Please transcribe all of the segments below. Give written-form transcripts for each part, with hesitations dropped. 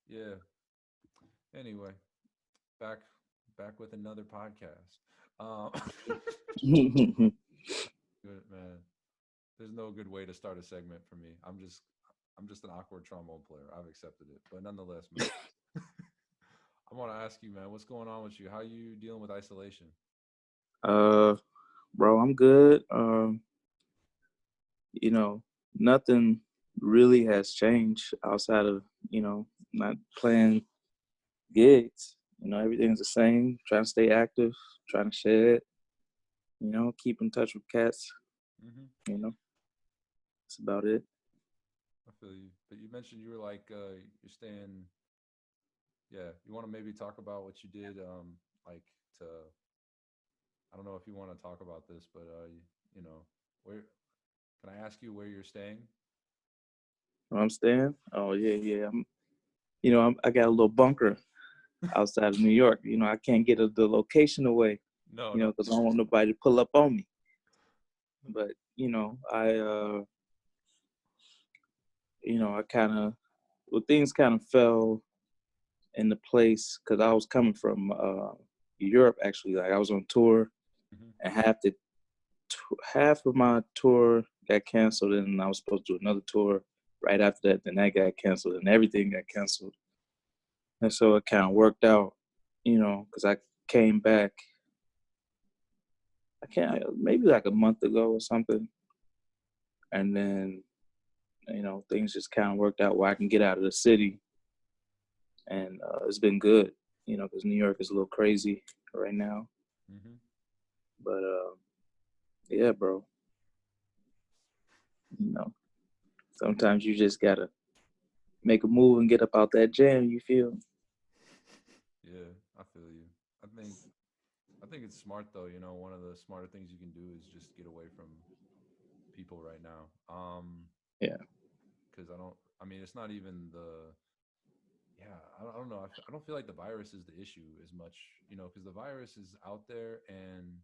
Yeah. Anyway, back back with another podcast. Um, good man. There's no good way to start a segment for me. I'm just an awkward trombone player. I've accepted it, but nonetheless, man. I want to ask you, man, what's going on with you? How you dealing with isolation? uh, Bro, I'm good. You know, nothing really has changed outside of, not playing gigs. Everything's the same. Trying to stay active, trying to shed, keep in touch with cats, Hmm. you know. That's about it. I feel you. But you mentioned you were like you're staying. Yeah, you want to maybe talk about what you did, like to. I don't know if you want to talk about this, but you know, where can I ask you where you're staying? Where I'm staying. Oh yeah, yeah. I got a little bunker outside of New York. I can't get the location away. No, no. Because I don't want nobody to pull up on me. But I kind of, well, things kind of fell into place because I was coming from Europe actually. Like I was on tour, Hmm. and half of my tour got canceled, and I was supposed to do another tour right after that. Then that got canceled, and everything got canceled. And so it kind of worked out, because I came back. I can't maybe like a month ago or something, and then things just kind of worked out where I can get out of the city, and it's been good, because New York is a little crazy right now. Hmm. But yeah, bro, you know, sometimes you just gotta make a move and get up out that jam. You feel? Yeah, I feel you. I think I think it's smart though. You know, one of the smarter things you can do is just get away from people right now. Yeah. Because I don't. I mean, it's not even the. Yeah, I don't know. I don't feel like the virus is the issue as much. You know, because the virus is out there, and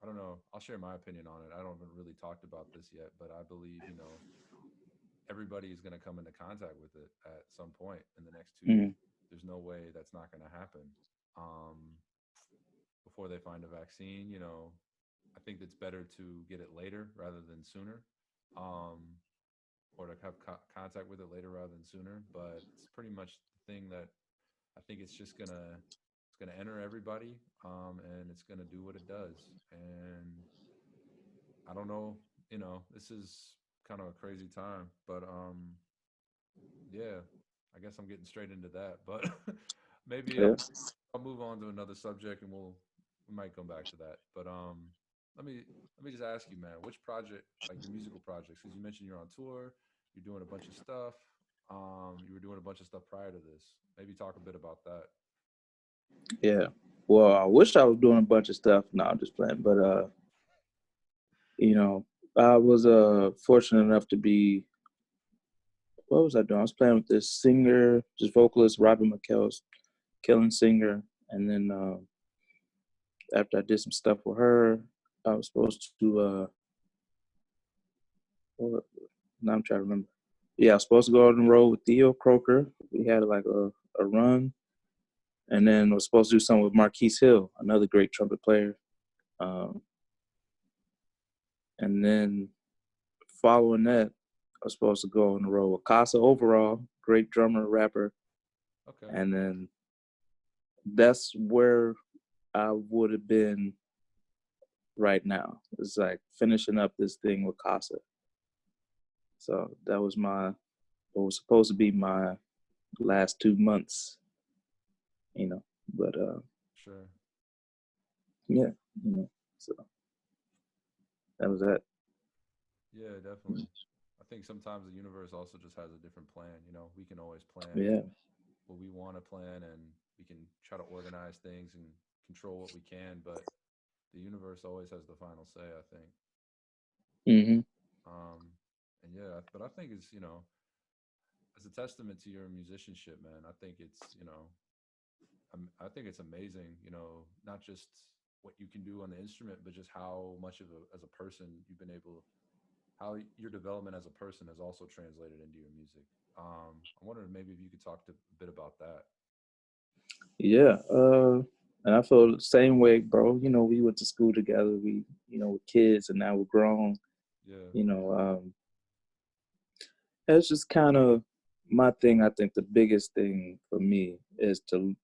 I don't know. I'll share my opinion on it. I don't haven't really talked about this yet, but I believe everybody is going to come into contact with it at some point in the next 2 years. Mm. There's no way that's not going to happen. Um, Before they find a vaccine, I think it's better to get it later rather than sooner, um, or to have contact with it later rather than sooner. But it's pretty much the thing that I think it's gonna enter everybody, and it's gonna do what it does. And I don't know, this is kind of a crazy time, but yeah, I guess I'm getting straight into that. But maybe Yeah. I'll move on to another subject, and we might come back to that. But let me let me just ask you, man, which project, like your musical projects, because you mentioned you're on tour, you're doing a bunch of stuff. You were doing a bunch of stuff prior to this. Maybe talk a bit about that. Yeah. Well, I wish I was doing a bunch of stuff. No, I'm just playing. But you know, I was fortunate enough to be. What was I doing? I was playing with this singer, this vocalist, Robin McKell's killing singer, and then after I did some stuff with her, I was supposed to. What, now I'm trying to remember. Yeah, I was supposed to go on the road with Theo Croker. We had like a run, and then I was supposed to do something with Marquise Hill, another great trumpet player. Um, and then following that, I was supposed to go on the road with Casa overall, great drummer, rapper, Okay. and then that's where I would have been right now. It's like finishing up this thing with Casa. So that was what was supposed to be my last 2 months, you know. But Sure. yeah, you know. So that was that. Yeah, definitely. I think sometimes the universe also just has a different plan. We can always plan Yeah. what we want to plan, and we can try to organize things and control what we can, but the universe always has the final say, I think. Hmm. And yeah, but I think it's, as a testament to your musicianship, man. I think I think it's amazing, not just what you can do on the instrument, but just how much of as a person you've been able how your development as a person has also translated into your music. I wondered maybe if you could talk a bit about that. Yeah. And I feel the same way, bro. You know, we went to school together. We, you know, we're kids and now we're grown. Yeah. You know, it's just kind of my thing. I think the biggest thing for me is to,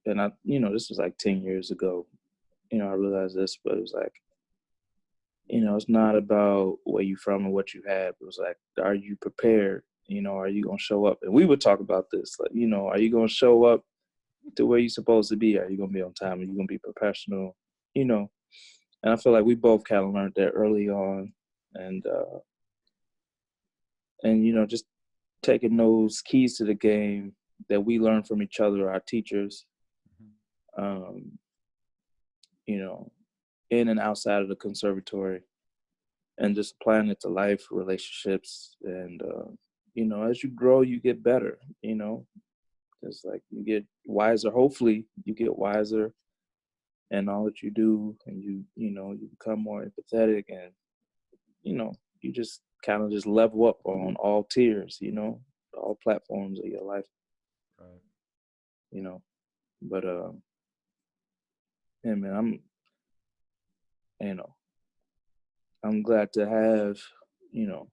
and I, you know, this was like 10 years ago. You know, I realized this, but it was like, you know, it's not about where you from and what you have. It was like, are you prepared? You know, are you gonna show up? And we would talk about this, like, you know, are you gonna show up to where you're supposed to be? Are you gonna be on time? Are you gonna be professional? You know, and I feel like we both kind of learned that early on, and you know, just taking those keys to the game that we learned from each other, our teachers, Hmm. um, you know, in and outside of the conservatory, and just applying it to life, relationships, and you know, as you grow, you get better. You know, it's like you get wiser. Hopefully, you get wiser in all that you do, and you know, you become more empathetic, and you know, you just kind of just level up on all tiers. You know, all platforms of your life. Right. You know, but yeah, man, I'm you know, I'm glad to have, you know,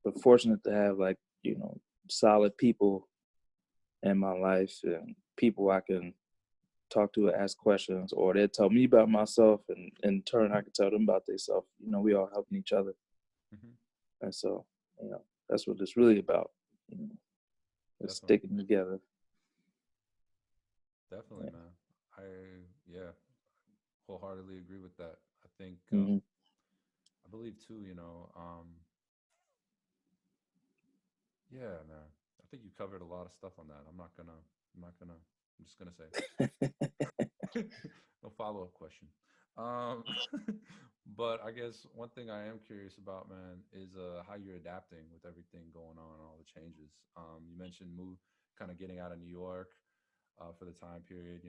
but fortunate to have like, you know, solid people in my life and people I can talk to and ask questions, or they tell me about myself, and in turn I can tell them about themselves. You know, we all helping each other, Hmm. and so you know that's what it's really about. You know, it's Definitely. sticking together. Definitely, Yeah. man. I yeah, wholeheartedly agree with that. I think Hmm. I believe too. Yeah, man. I think you covered a lot of stuff on that. I'm not gonna. I'm just gonna say no follow up question. Um, but I guess one thing I am curious about, man, is how you're adapting with everything going on, all the changes. You mentioned kind of getting out of New York for the time period,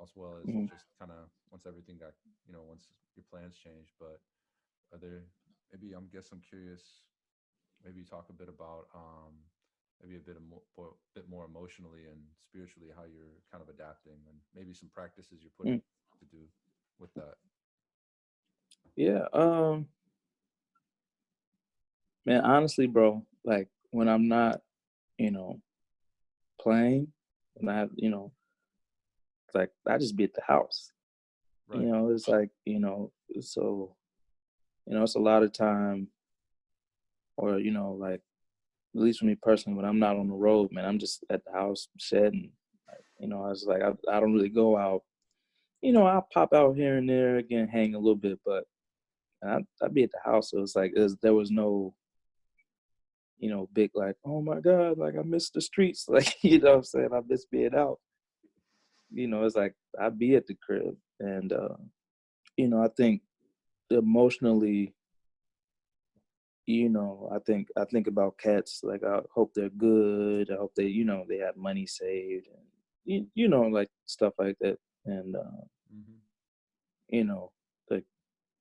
as well as Hmm. just kind of once everything got, once your plans changed. But are there maybe I'm curious. Maybe talk a bit about maybe a bit more emotionally and spiritually how you're kind of adapting, and maybe some practices you're putting to do with that. Yeah, man, honestly, bro, like when I'm not, you know, playing, when I, you know, it's like I just be at the house. You Right. know, it's like, you know, so you know, it's a lot of time, or you know, like at least for me personally, when I'm not on the road, man, I'm just at the house shedding. You know, I was like, I don't really go out. You know, I'll pop out here and there again, hang a little bit, but I'd be at the house. So it's like there was no, you know, big like, oh my God, like I miss the streets. Like, you know what I'm saying? I miss being out. You know, it's like I'd be at the crib. And you know, I think emotionally, you know, I think about cats. Like I hope they're good. I hope they, you know, they have money saved, and you know, like stuff like that. And Mm-hmm. you know, like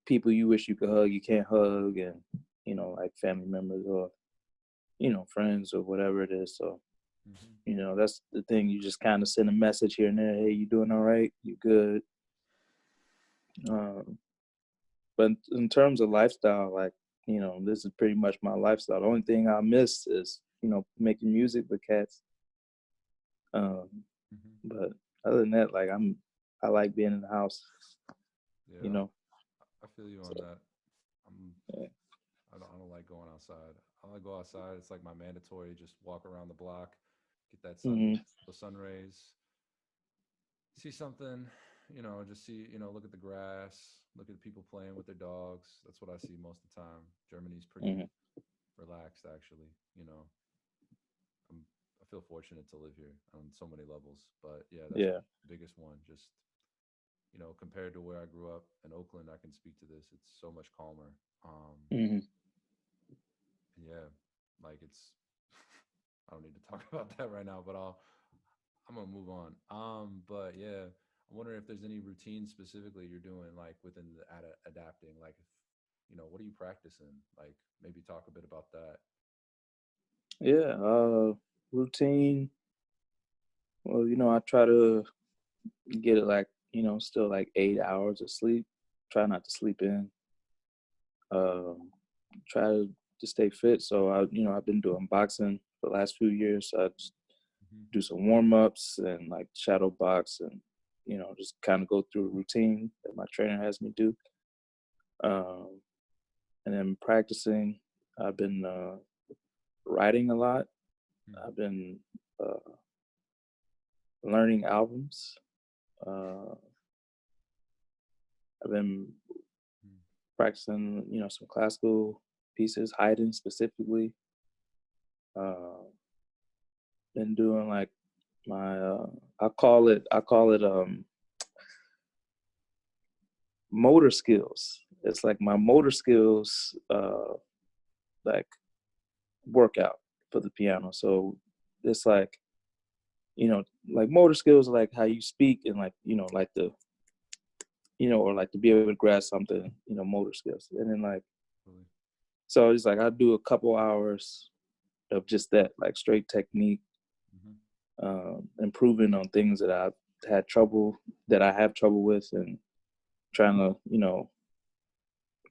people you wish you could hug, you can't hug, and you know, like family members or you know, friends or whatever it is. So Mm-hmm. you know, that's the thing. You just kind of send a message here and there. Hey, you doing all right? You good? Um, but in terms of lifestyle, like you know, this is pretty much my lifestyle. The only thing I miss is you know making music with cats. Um, Mm-hmm. but other than that, like I like being in the house. You Yeah, know. I feel you on So that. I'm yeah. I don't like going outside. I like go outside. It's like my mandatory. Just walk around the block, get that Hmm. the sun rays, see something, just see, look at the grass, look at people playing with their dogs. That's what I see most of the time. Germany's pretty Hmm. relaxed, actually. I feel fortunate to live here on so many levels. But yeah, that's Yeah. the biggest one. Just, compared to where I grew up in Oakland, I can speak to this. It's so much calmer. Hmm. And yeah, like it's, I don't need to talk about that right now, but I'm gonna move on. But yeah, I'm wondering if there's any routines specifically you're doing like within the adapting, like what are you practicing? Like maybe talk a bit about that. Yeah, routine. Well, I try to get it like, still like 8 hours of sleep. Try not to sleep in. Um, Try to stay fit. So I've been doing boxing for the last few years. So I just Hmm. do some warm ups and like shadow box and just kind of go through a routine that my trainer has me do. Um, and then practicing. I've been writing a lot. I've been uh, learning albums. Uh, I've been practicing, some classical pieces, Haydn specifically. Uh, been doing like my I call it motor skills. It's like my motor skills like workout for the piano. So it's like motor skills, like how you speak and like like the or like to be able to grasp something, motor skills. And then like Really? so it's like I do a couple hours of just that, like straight technique, Hmm. improving on things that I have trouble with, and trying to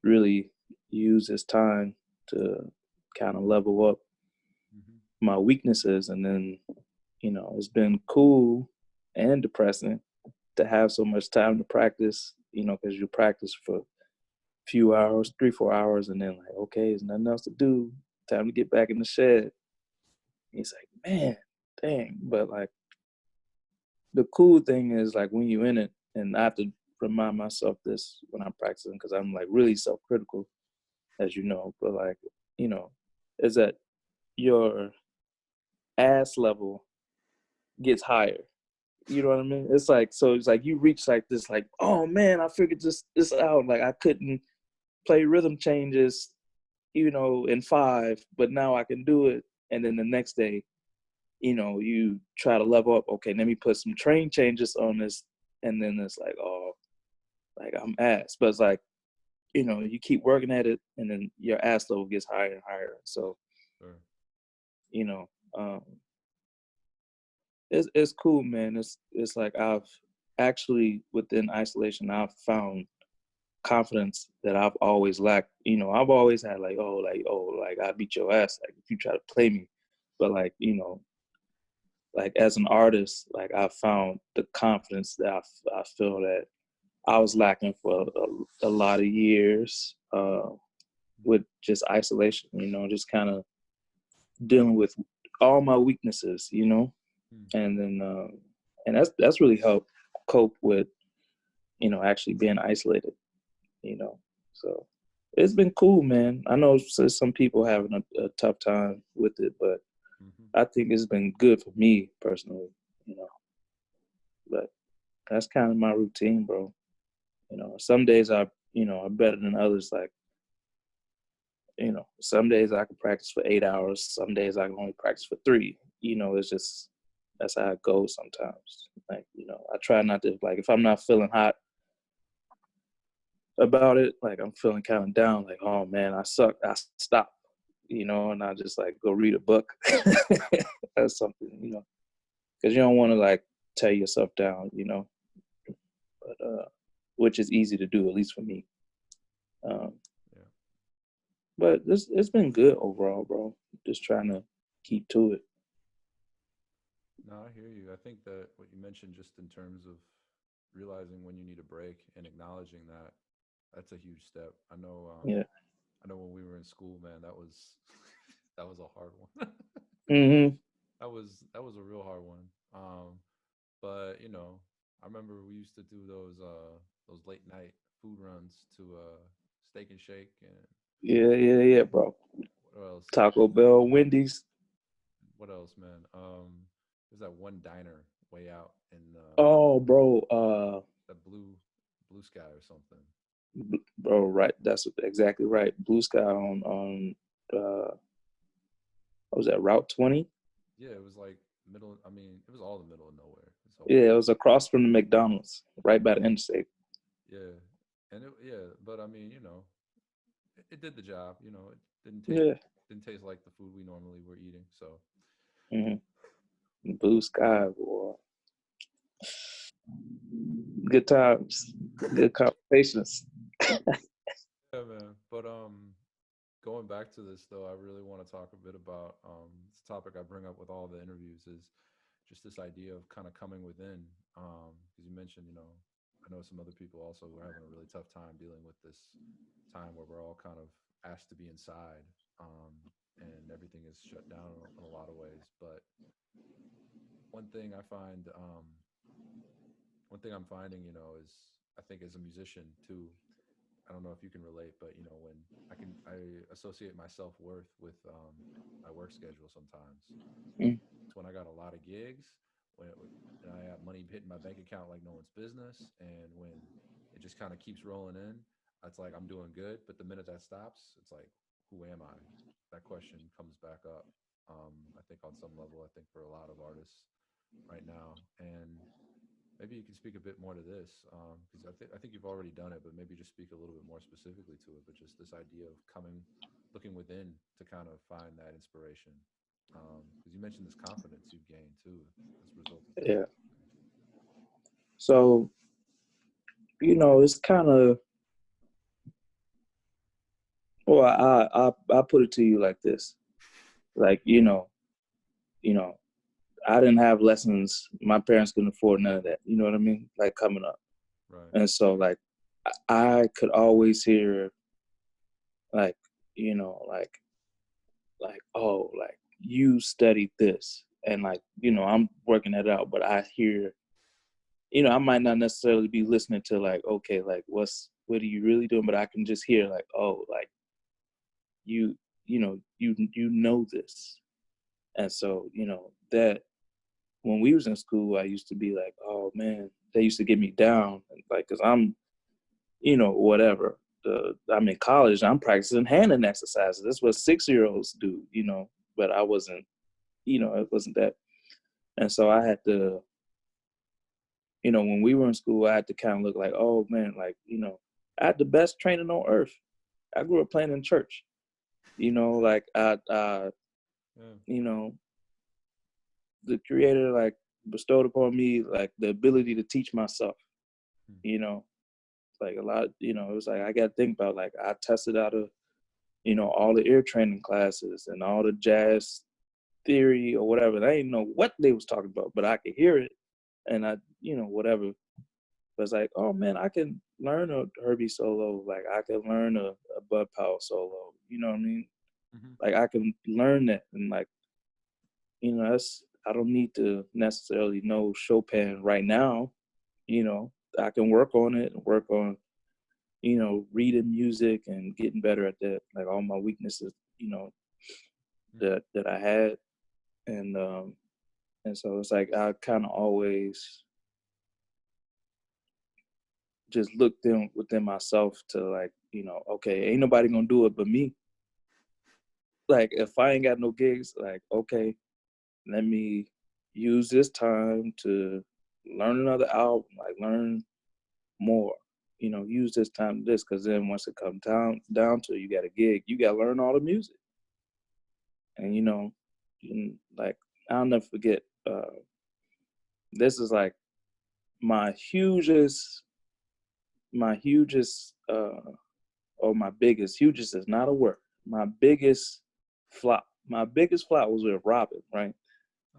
really use this time to kind of level up Hmm. my weaknesses. And then it's been cool and depressing to have so much time to practice, because you practice for a few hours, 3-4 hours, and then like, okay, there's nothing else to do, time to get back in the shed. It's like, man, dang. But like the cool thing is like when you're in it, and I have to remind myself this when I'm practicing, because I'm like really self-critical, as you know. But like, is that your ass level gets higher. You know what I mean? It's like, so it's like you reach like this, like, oh man, I figured this out. Like I couldn't play rhythm changes, in 5, but now I can do it. And then the next day, you try to level up. Okay, let me put some train changes on this, and then it's like, oh, like I'm ass. But it's like, you keep working at it, and then your ass level gets higher and higher. So, Sure. you know, um, it's cool, man. It's like I've actually within isolation, I've found confidence that I've always lacked. I've always had like I beat your ass like if you try to play me, but like like as an artist, like I found the confidence that I feel that I was lacking for a lot of years with just isolation. Just kind of dealing with all my weaknesses. Mm. And then and that's really helped cope with actually being isolated. So it's been cool, man. I know some people having a tough time with it, but Hmm. I think it's been good for me personally. you know but that's kind of my routine, bro. Some days are better than others. Like, some days I can practice for 8 hours, some days I can only practice for 3. It's just that's how it goes sometimes. Like, I try not to, like, if I'm not feeling hot about it, like I'm feeling kind of down, like, oh man, I suck, I stop, and I just like go read a book. That's something, because you don't want to like tear yourself down, but which is easy to do, at least for me. Um, Yeah. but it's been good overall, bro. Just trying to keep to it. No, I hear you. I think that what you mentioned, just in terms of realizing when you need a break and acknowledging that, that's a huge step. Yeah. I know when we were in school, man, that was that was a hard one. Hmm. That was a real hard one. But I remember we used to do those late night food runs to Steak and Shake, and Yeah, yeah, yeah, bro. what else? Taco Bell, Wendy's. What else, man? There's that one diner way out in Oh, bro. the blue sky or something. Bro, right. That's exactly right. Blue Sky on what was that, Route 20? Yeah, it was like middle. I mean, it was all the middle of nowhere. This whole Yeah, it place. was across from the McDonald's, right by the interstate. Yeah, and yeah, but I mean, it did the job. You know, it Yeah. didn't taste like the food we normally were eating. So Hmm. Blue sky, boy. Good times. Good conversations. yeah, man. But going back to this though, I really want to talk a bit about this topic I bring up with all the interviews is just this idea of kind of coming within. Because you mentioned, you know, I know some other people also were having a really tough time dealing with this time where we're all kind of asked to be inside, and everything is shut down in a lot of ways. But one thing I find, one thing I'm finding, you know, is I think as a musician too, I don't know if you can relate, but you know, when I associate my self worth with my work schedule sometimes. Mm. It's when I got a lot of gigs, when and I have money hitting my bank account like no one's business, and when it just kind of keeps rolling in, it's like I'm doing good. But the minute that stops, it's like, who am I? That question comes back up. I think on some level, I think for a lot of artists right now, and maybe you can speak a bit more to this, because I think you've already done it, but maybe just speak a little bit more specifically to it. But just this idea of looking within to kind of find that inspiration, because you mentioned this confidence you've gained too as a result of Yeah. playing. So, it's kind of, well, I put it to you like this. Like, you know, I didn't have lessons. My parents couldn't afford none of that. You know what I mean? Like coming up. Right. And so like I could always hear like, like oh, like you studied this. And like, I'm working that out, but I hear, I might not necessarily be listening to like, okay, like what are you really doing? But I can just hear like, oh, like you, you know this. And so, that when we was in school, I used to be like, oh man, they used to get me down, like, cause I'm, whatever. I'm in college, I'm practicing handing exercises. That's what 6-year-olds do, but I wasn't, it wasn't that. And so I had to, when we were in school, I had to kind of look like, oh man, like, I had the best training on earth. I grew up playing in church, like Yeah. you know, the creator like bestowed upon me like the ability to teach myself, Hmm. you know, like a lot, it was like I got to think about like I tested out of, all the ear training classes and all the jazz theory or whatever. I didn't know what they was talking about, but I could hear it and I, whatever. But it's like, oh man, I can learn a Herbie solo, like I can learn a Bud Powell solo. You know what I mean? Hmm. Like I can learn that and like, that's I don't need to necessarily know Chopin right now. You know, I can work on it and work on, reading music and getting better at that. Like all my weaknesses, Hmm. that I had. And so it's like I kind of always just looked in within myself to like, okay, ain't nobody gonna do it but me. Like if I ain't got no gigs, like, okay, let me use this time to learn another album, like learn more. Use this time to this, because then once it comes down to it, you got a gig, you got to learn all the music. And like I'll never forget. This is like my hugest, or my biggest. Hugest is not a word. My biggest flop. My biggest flop was with Robin, right?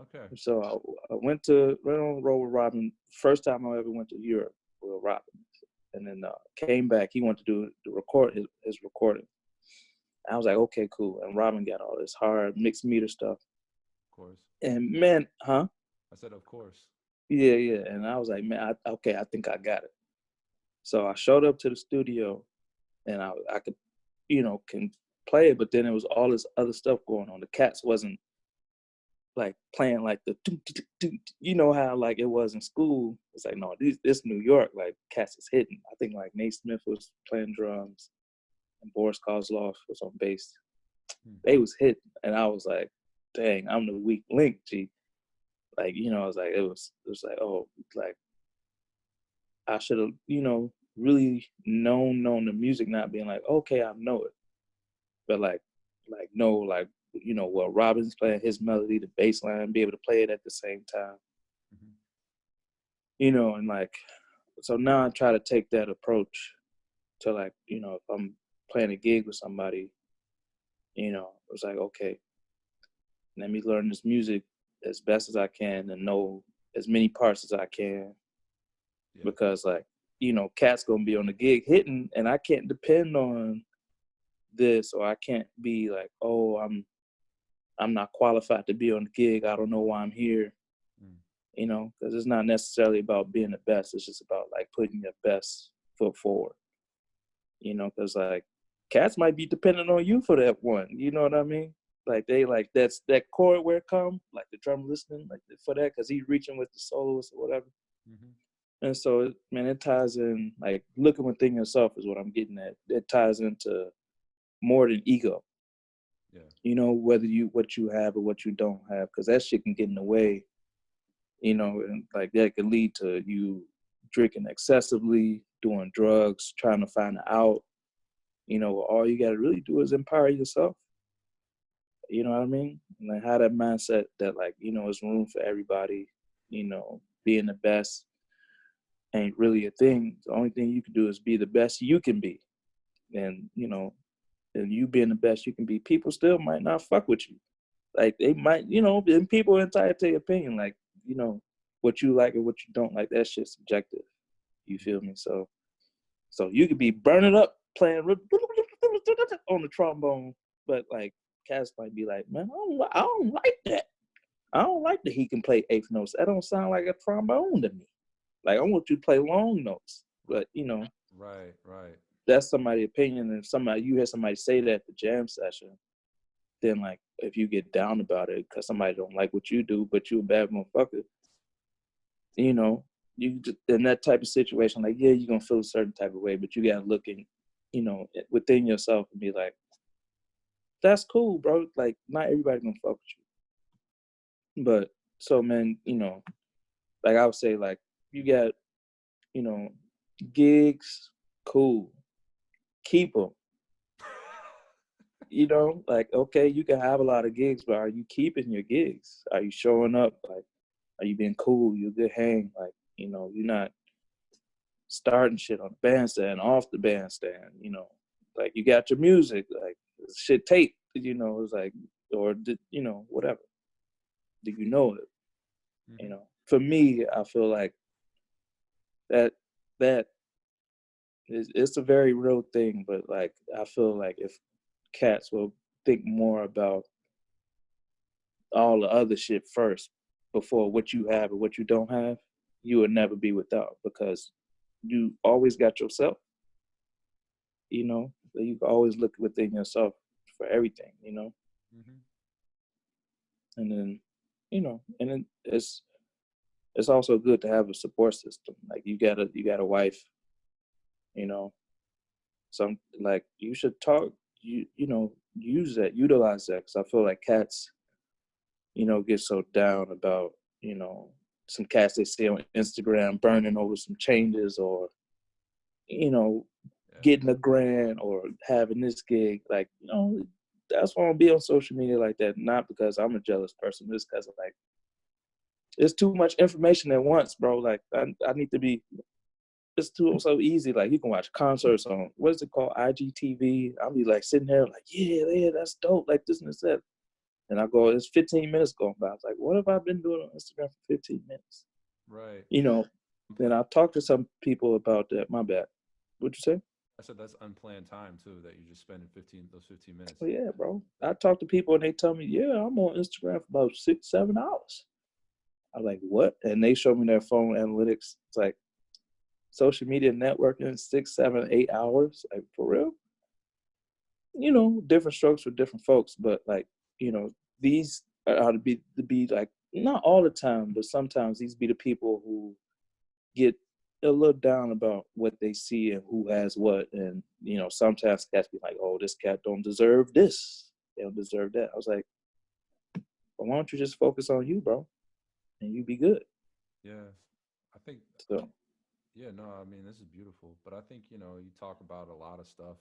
Okay. So I went on the road with Robin. First time I ever went to Europe with Robin, and then came back. He wanted to record his recording. I was like, okay, cool. And Robin got all this hard mixed meter stuff. Of course. And man, huh? I said, of course. Yeah, yeah. And I was like, man, okay, I think I got it. So I showed up to the studio, and I could, can play it, but then there was all this other stuff going on. The cats wasn't like playing like the, how like it was in school. It's like, no, this New York, like cats is hitting. I think like Nate Smith was playing drums and Boris Kozlov was on bass. Hmm. They was hitting, and I was like, dang, I'm the weak link, G. Like, I was like, it was like, oh, like I should have, really known the music, not being like, okay, I know it. but know what Robin's playing, his melody, the bass line, be able to play it at the same time, and like, so now I try to take that approach to like, if I'm playing a gig with somebody, it's like, okay, let me learn this music as best as I can and know as many parts as I can, because like, Cat's gonna be on the gig hitting, and I can't depend on this, or I can't be like, oh, I'm not qualified to be on the gig, I don't know why I'm here, because it's not necessarily about being the best. It's just about like putting your best foot forward, because like Cats might be dependent on you for that one. You know what I mean? Like they like that's that chord where it come, like the drum listening like for that, because he's reaching with the soloist or whatever. And so, man, it ties in, like, looking within yourself is what I'm getting at. It ties into more than ego. Whether what you have or what you don't have, because that shit can get in the way, and like that can lead to you drinking excessively, doing drugs, trying to find out. All you got to really do is empower yourself. You know what I mean? And like have that mindset that like, it's room for everybody, being the best ain't really a thing. The only thing you can do is be the best you can be. And, and you being the best you can be, people still might not fuck with you. Like they might, and people are entitled to their opinion. Like, what you like and what you don't like, that shit's subjective. You feel me? So you could be burning up playing on the trombone, but like Cass might be like, man, I don't like that. I don't like that he can play eighth notes. That don't sound like a trombone to me. Like I want you to play long notes, but right. That's somebody's opinion, and you hear somebody say that at the jam session, then like if you get down about it because somebody don't like what you do, but you a bad motherfucker, you just, in that type of situation, like yeah, you're gonna feel a certain type of way, but you gotta look in, within yourself and be like, that's cool, bro. Like not everybody gonna fuck with you, but so man, like I would say, like you got, gigs, cool, keep them. Like, okay, you can have a lot of gigs, but are you keeping your gigs? Are you showing up? Like, are you being cool? You a good hang? Like, you're not starting shit on the bandstand, off the bandstand, like you got your music, like shit tape, it's like, or, whatever. Do you know it? For me, I feel like that it's a very real thing, but like, I feel like if Cats will think more about all the other shit first before what you have and what you don't have, you would never be without, because you always got yourself. So you can always look within yourself for everything. And then, and then it's also good to have a support system. Like you got a wife. Some like you should talk. Utilize that, because I feel like Cats get so down about, some cats they see on Instagram burning over some changes, or, getting a grand or having this gig. Like, that's why I don't be on social media like that. Not because I'm a jealous person, just because like, it's too much information at once, bro. Like I need to be, it's too so easy. Like you can watch concerts on, what is it called? IGTV. I'll be like sitting there like, yeah, that's dope. Like this and that. And I go, it's 15 minutes going by. I was like, what have I been doing on Instagram for 15 minutes? Right. Then I talked to some people about that. My bad. What'd you say? I said that's unplanned time too, that you just spend those 15 minutes. Oh, yeah, bro. I talk to people and they tell me, yeah, I'm on Instagram for about 6-7 hours. I'm like, what? And they show me their phone analytics. It's like social media networking, 6, 7, 8 hours. Like, for real? Different strokes for different folks, but like, these are to be like, not all the time, but sometimes these be the people who get a little down about what they see and who has what. And, sometimes cats be like, oh, this cat don't deserve this. They don't deserve that. I was like, well, why don't you just focus on you, bro? And you be good. Yeah. I think So. Yeah, no, I mean, this is beautiful. But I think, you talk about a lot of stuff.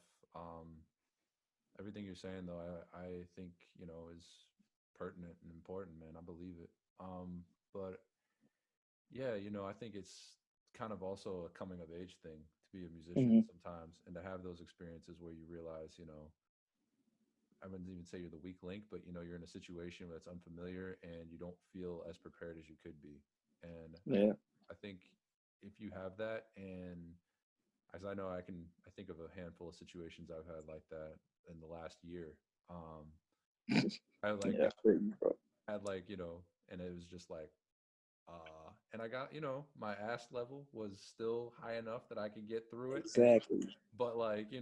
Everything you're saying though, I think, is pertinent and important, man. I believe it. But yeah, I think it's kind of also a coming of age thing to be a musician Hmm. sometimes and to have those experiences where you realize, I wouldn't even say you're the weak link, but you're in a situation that's unfamiliar and you don't feel as prepared as you could be. And Yeah. I think if you have that, and as I know, I think of a handful of situations I've had like that in the last year. Um, I like Yeah. I got feel you, bro. had like, and it was just like, and I got, my ass level was still high enough that I could get through it. Exactly. But like,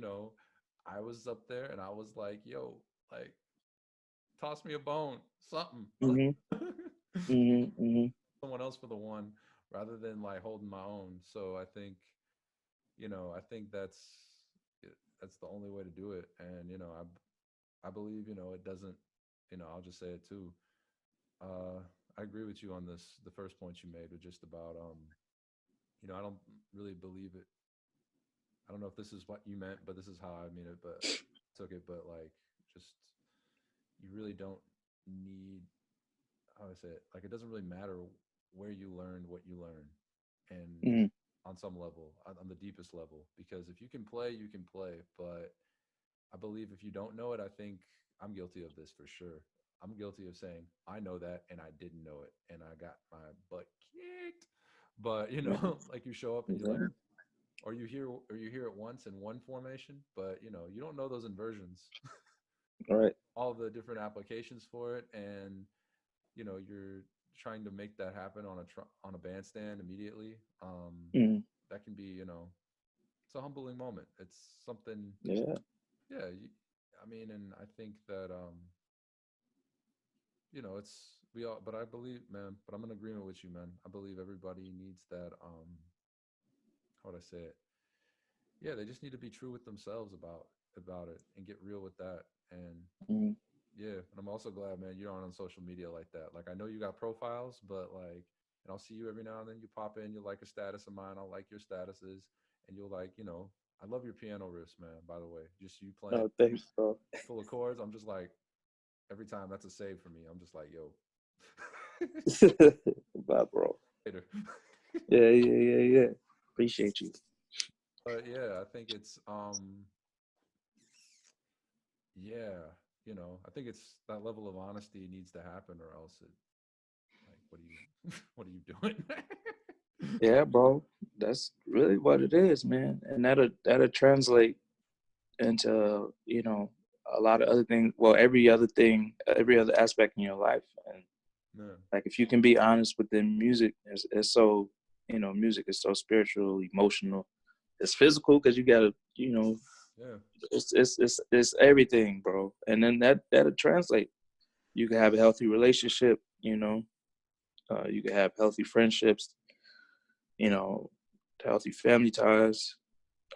I was up there and I was like, yo, like, toss me a bone, something. Hmm. Hmm. Hmm. Someone else for the one rather than like holding my own. So I think that's the only way to do it. And I believe it doesn't. I'll just say it too. Uh, I agree with you on this. The first point you made was just about I don't really believe it. I don't know if this is what you meant, but this is how I mean it. But took it. But like, just you really don't need, how do I say it? Like, it doesn't really matter where you learned what you learn, and Hmm. on some level, on the deepest level, because if you can play, you can play. But I believe if you don't know it, I think I'm guilty of this for sure. I'm guilty of saying I know that and I didn't know it and I got my butt kicked. But like you show up and you're like, Yeah. or you hear it once in one formation, but you don't know those inversions, Right. all the different applications for it, and you're trying to make that happen on a bandstand immediately. Hmm. That can be, it's a humbling moment. It's something, Yeah. yeah. I mean, and I think that it's we all. But I believe, man. But I'm in agreement with you, man. I believe everybody needs that. How would I say it? Yeah, they just need to be true with themselves about it and get real with that. And Hmm. yeah, and I'm also glad, man, you're on social media like that. Like, I know you got profiles, but like, and I'll see you every now and then. You pop in, you like a status of mine. I'll like your statuses, and you'll like, I love your piano riffs, man. By the way, just you playing No, thanks, bro. full of chords. I'm just like, every time that's a save for me. I'm just like, yo, Bye, bro. later. Yeah, yeah, yeah, yeah. Appreciate you. But yeah, I think it's yeah, I think it's that level of honesty needs to happen, or else it like, what are you, what are you doing? Yeah, bro. That's really what it is, man. And that'll translate into, a lot of other things. Well, every other thing, every other aspect in your life. And Yeah, like if you can be honest within music, it's so, music is so spiritual, emotional. It's physical because you gotta, yeah. it's everything, bro. And then that'll translate. You can have a healthy relationship, you can have healthy friendships, you know, healthy family ties.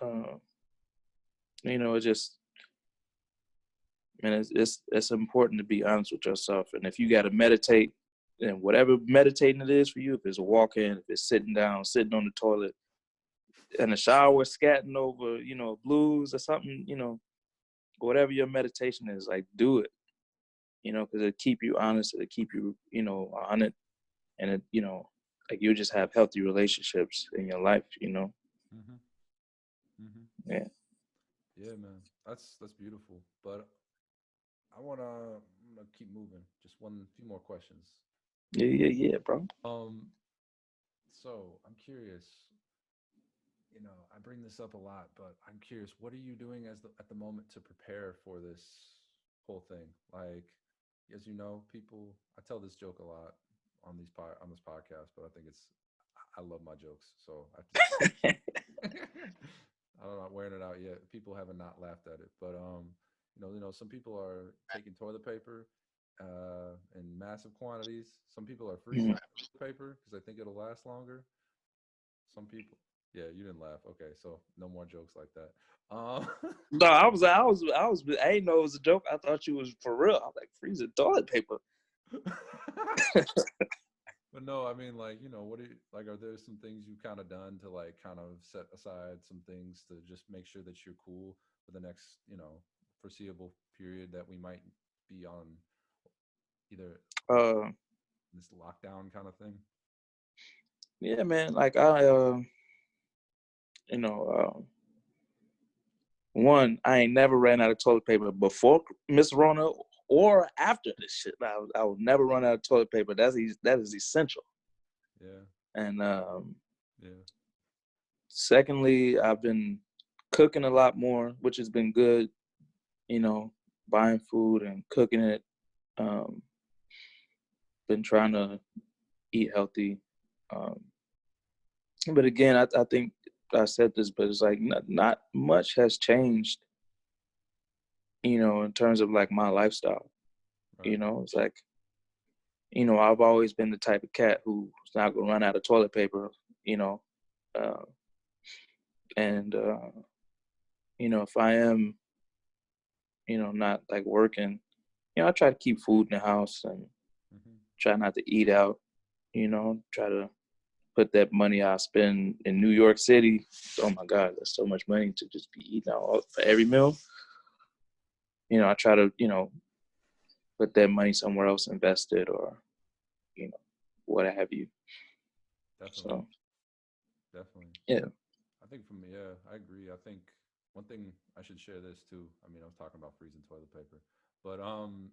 Uh, it just, man, it's important to be honest with yourself. And if you got to meditate, and whatever meditating it is for you, if it's walking, if it's sitting down, sitting on the toilet, in the shower, scatting over, blues or something, whatever your meditation is, like do it, because it keep you honest, it keep you, on it, and it, like you just have healthy relationships in your life. Mhm. Mhm. Yeah, Yeah, man. That's beautiful. But I'm gonna keep moving. Just one few more questions. yeah, yeah, yeah, bro. Um, so I'm curious. I bring this up a lot, but I'm curious. What are you doing at the moment to prepare for this whole thing? Like, as you know, people. I tell this joke a lot on this podcast, but I think I love my jokes, so I have to I'm not wearing it out yet. People haven't not laughed at it, but some people are taking toilet paper in massive quantities. Some people are freezing Mhm. paper because they think it'll last longer. Some people, yeah, you didn't laugh. Okay, so no more jokes like that. No, I didn't know it was a joke. I thought you was for real. I'm like freezing toilet paper. But no, I mean, like, what are you, like, are there some things you've kind of done to like kind of set aside some things to just make sure that you're cool for the next, foreseeable period that we might be on either Uh, this lockdown kind of thing? yeah, man. Like you know, one, I ain't never ran out of toilet paper before Miss Rona or after this shit. I will never run out of toilet paper. That is essential. Yeah, And yeah, secondly, I've been cooking a lot more, which has been good. You know, buying food and cooking it. Um, been trying to eat healthy. Um, but again, I think I said this, but it's like not much has changed, in terms of like my lifestyle. right. It's like, I've always been the type of cat who's not gonna run out of toilet paper, you know, uh, and if I am, not like working, I try to keep food in the house and Hmm. try not to eat out, try to put that money I spend in New York City. Oh my God, that's so much money to just be eating out for every meal. I try to, put that money somewhere else, invest it, or, you know, what have you. Definitely, So, definitely. yeah. I think for me, yeah, I agree. I think one thing I should share this too. I mean, I was talking about freezing toilet paper, but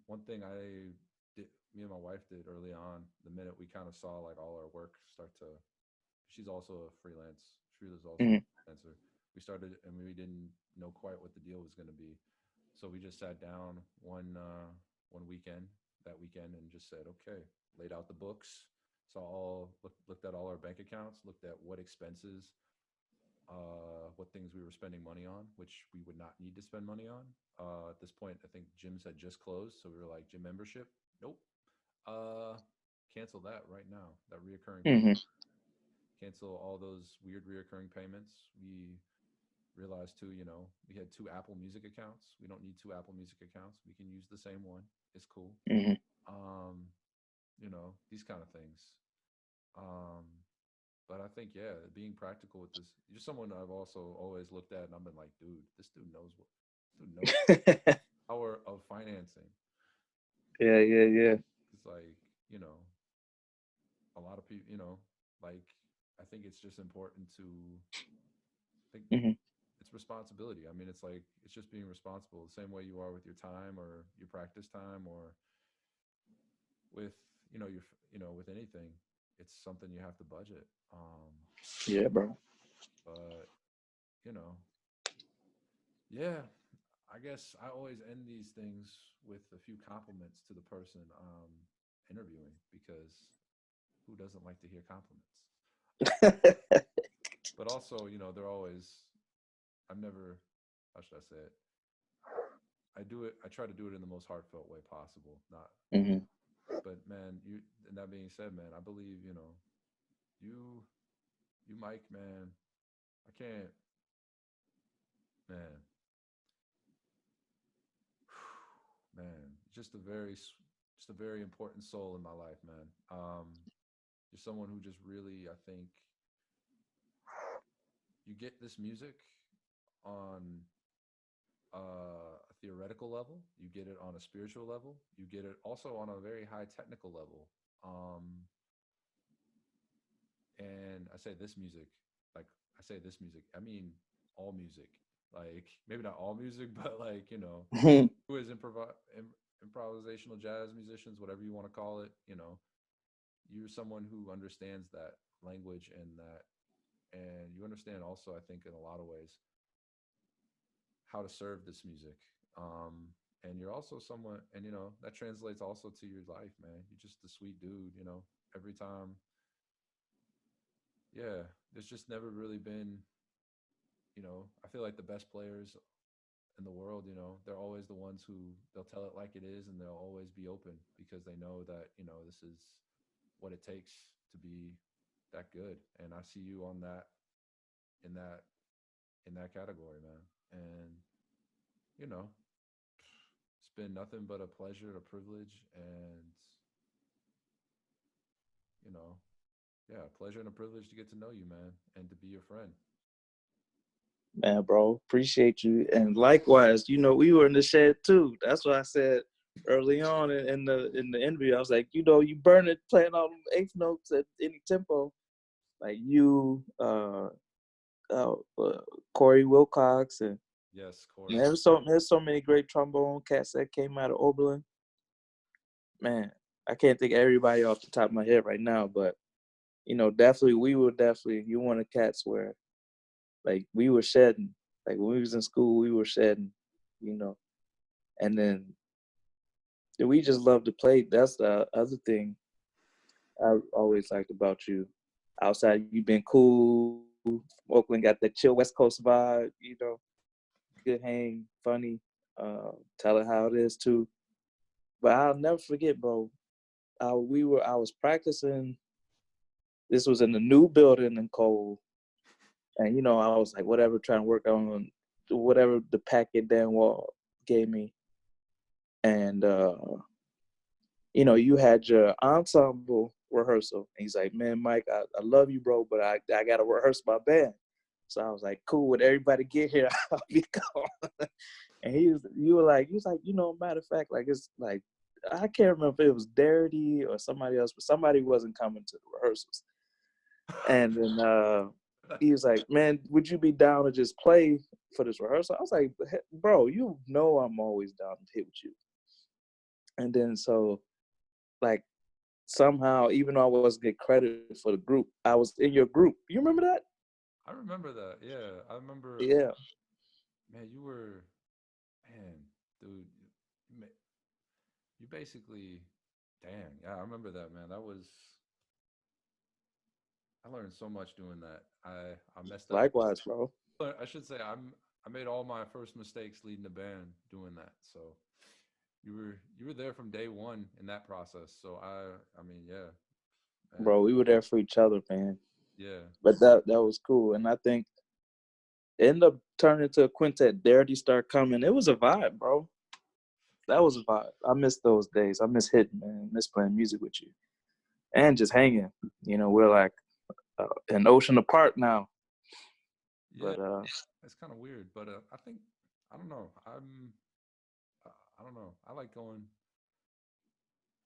one thing me and my wife did early on, the minute we kind of saw like all our work start to, she's also a freelance. She was also a Mm-hmm. freelancer. We started and we didn't know quite what the deal was going to be, so we just sat down one weekend that weekend and just said, okay, laid out the books, looked at all our bank accounts, looked at what expenses, what things we were spending money on, which we would not need to spend money on. At this point, I think gyms had just closed, so we were like, gym membership, nope. Uh, Cancel that right now. That reoccurring payment. Mm-hmm. Cancel all those weird reoccurring payments. We realized too, we had two Apple Music accounts. We don't need two Apple Music accounts. We can use the same one. It's cool. Mm-hmm. Um, these kind of things. Um, but I think, yeah, being practical with this, you're someone I've also always looked at and I've been like, dude, this dude knows power of financing. Yeah, yeah, yeah. It's like, you know, a lot of people, like, I think it's just important to think Mm-hmm. it's responsibility. I mean, it's like, it's just being responsible the same way you are with your time or your practice time or with, with anything. It's something you have to budget. Yeah, bro. But, you know, yeah, I guess I always end these things with a few compliments to the person interviewing because who doesn't like to hear compliments? But also, they're always, I've never, how should I say it? I try to do it in the most heartfelt way possible. Not, Mm-hmm. but man, and that being said, man, I believe, you, Mike, man, I can't, man, man, just a very important soul in my life, man. You're someone who just really, I think, you get this music on a theoretical level, you get it on a spiritual level, you get it also on a very high technical level. And I say this music, like I say this music, I mean all music. Like maybe not all music, but like who is improvisational jazz musicians, whatever you want to call it. You're someone who understands that language and you understand also, I think, in a lot of ways, how to serve this music. And you're also someone, and that translates also to your life, man. You're just a sweet dude. Every time, yeah. There's just never really been, I feel like the best players in the world, they're always the ones who they'll tell it like it is, and they'll always be open because they know that this is what it takes to be that good. And I see you on that in that in that category, man. And you know, it's been nothing but a pleasure, a privilege, and you know, yeah, a pleasure and a privilege to get to know you, man, and to be your friend. Man, bro, appreciate you. And likewise, you know, we were in the shed too. That's what I said early on in the interview. I was like, you know, you burn it playing all them eighth notes at any tempo. Like you, uh, Corey Wilcox, and Yes, Corey. man, there's so many great trombone cats that came out of Oberlin. Man, I can't think of everybody off the top of my head right now, but you know, definitely you one of the cats where like we were shedding. Like when we was in school, we were shedding, you know. And then we just love to play. That's the other thing I always liked about you. Outside, you've been cool. Oakland got that chill West Coast vibe, you know, good hang, funny, tell it how it is too. But I'll never forget, bro. I was practicing. This was in the new building in Cole, and you know, I was like, whatever, trying to work on whatever the packet Dan Wall gave me, and you know, you had your ensemble rehearsal. And he's like, man, Mike, I love you, bro, but I got to rehearse my band. So I was like, cool, would everybody get here? I'll be gone. And he was like, you know, matter of fact, like, it's like, I can't remember if it was Darity or somebody else, but somebody wasn't coming to the rehearsals. And then he was like, man, would you be down to just play for this rehearsal? I was like, bro, you know I'm always down to hit with you. And then so, like, somehow, even though I wasn't get credit for the group, I was in your group. You remember that? I remember that. Yeah, I remember. Yeah. Man, you were, man, dude. You basically, dang. Yeah, I remember that, man. That was. I learned so much doing that. I messed up. Likewise, bro. But I should say I made all my first mistakes leading the band doing that. So you were there from day one in that process. So I mean, yeah, man, Bro, we were there for each other, man. yeah, But that was cool. And I think it ended up turning into a quintet. Darity started coming. It was a vibe, bro. That was a vibe. I miss those days. I miss hitting, man. I miss playing music with you. And just hanging. You know, we're like an ocean apart now. yeah. But It's kind of weird, but I think I don't know. I don't know. I like going.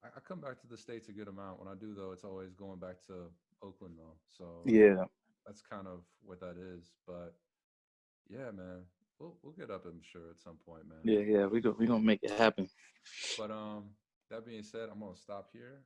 I come back to the states a good amount. When I do though, it's always going back to Oakland though. So yeah. that's kind of what that is. But yeah, man, we'll get up. I'm sure at some point, man. Yeah, yeah. We gonna make it happen. But that being said, I'm gonna stop here